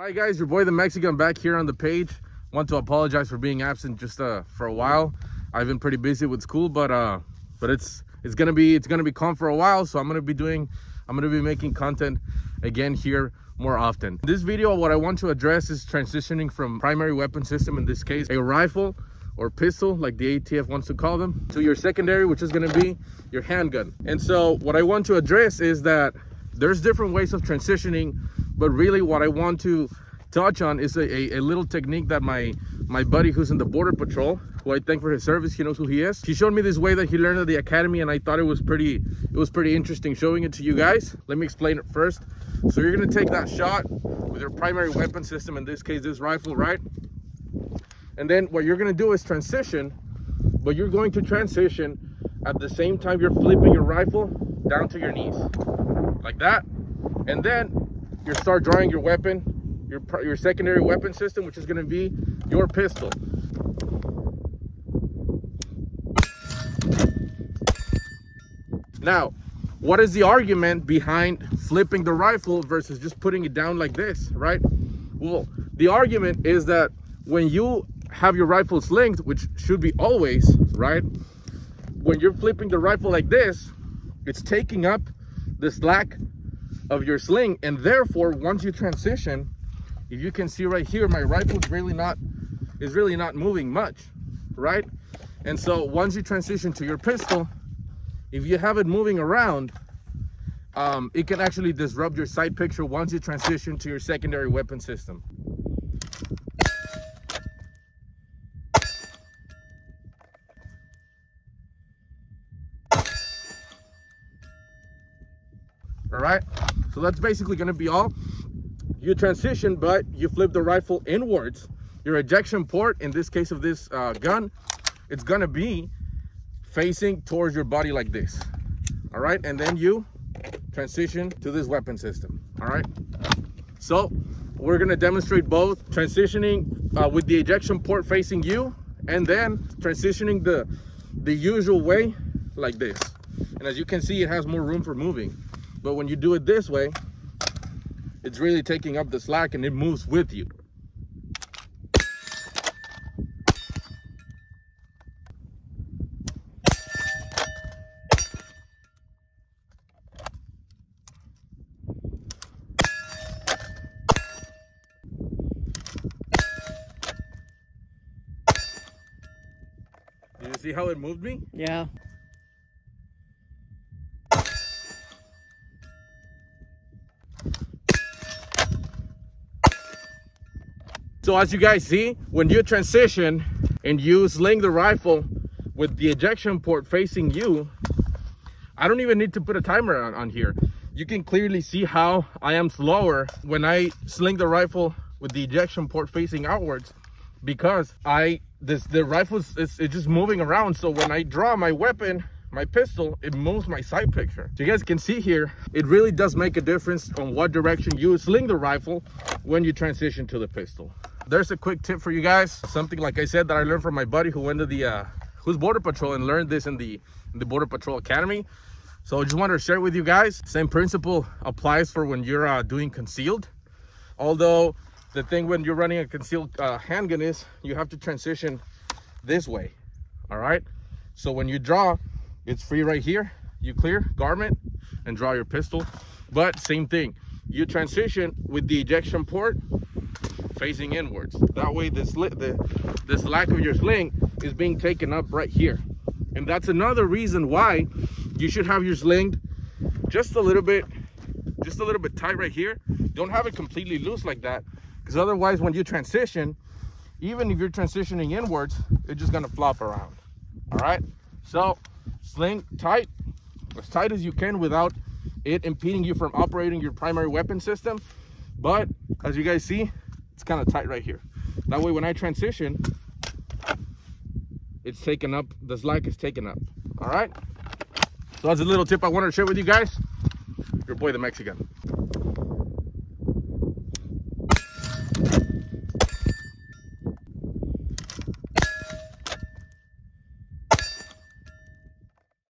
Alright guys, your boy the Mexigun back here on the page. Want to apologize for being absent just for a while. I've been pretty busy with school, but it's gonna be calm for a while, so I'm gonna be making content again here more often. In this video, what I want to address is transitioning from primary weapon system, in this case a rifle or pistol like the ATF wants to call them, to your secondary, which is going to be your handgun. And so what I want to address is that there's different ways of transitioning, but really what I want to touch on is a little technique that my buddy who's in the border patrol, who I thank for his service, he knows who he is, he showed me this way that he learned at the academy, and I thought it was pretty interesting showing it to you guys. Let me explain it first. So you're going to take that shot with your primary weapon system, in this case this rifle, right? And then what you're going to do is transition, but you're going to transition at the same time you're flipping your rifle down to your knees like that. And then you start drawing your weapon, your secondary weapon system, which is going to be your pistol. Now, what is the argument behind flipping the rifle versus just putting it down like this, right? Well, the argument is that when you have your rifle slinged, which should be always, right? When you're flipping the rifle like this, it's taking up the slack of your sling, and therefore once you transition, if you can see right here, my rifle is really not moving much, right? And so once you transition to your pistol, if you have it moving around, it can actually disrupt your sight picture once you transition to your secondary weapon system. All right, so that's basically going to be all. You transition, but you flip the rifle inwards. Your ejection port, in this case of this gun, it's going to be facing towards your body like this. All right, and then you transition to this weapon system. All right, so we're going to demonstrate both transitioning with the ejection port facing you, and then transitioning the usual way like this. And as you can see, it has more room for moving. But when you do it this way, it's really taking up the slack and it moves with you. Did you see how it moved me? Yeah. So as you guys see, when you transition and you sling the rifle with the ejection port facing you, I don't even need to put a timer on here. You can clearly see how I am slower when I sling the rifle with the ejection port facing outwards, because the rifle is just moving around. So when I draw my weapon, my pistol, it moves my sight picture. So you guys can see here, it really does make a difference on what direction you sling the rifle when you transition to the pistol. There's a quick tip for you guys, something like I said that I learned from my buddy who went to who's border patrol and learned this in the border patrol academy. So I just wanted to share it with you guys. Same principle applies for when you're doing concealed, although the thing when you're running a concealed handgun is you have to transition this way. All right, so when you draw, it's free right here. You clear garment and draw your pistol. But same thing, you transition with the ejection port facing inwards. That way the slack of your sling is being taken up right here. And that's another reason why you should have your sling just a little bit tight right here. Don't have it completely loose like that, because otherwise when you transition, even if you're transitioning inwards, it's just gonna flop around. All right, so sling tight, as tight as you can without it impeding you from operating your primary weapon system. But as you guys see, it's kind of tight right here. That way when I transition, it's taken up, the slack is taken up. All right, so that's a little tip I wanted to share with you guys. Your boy the Mexigun.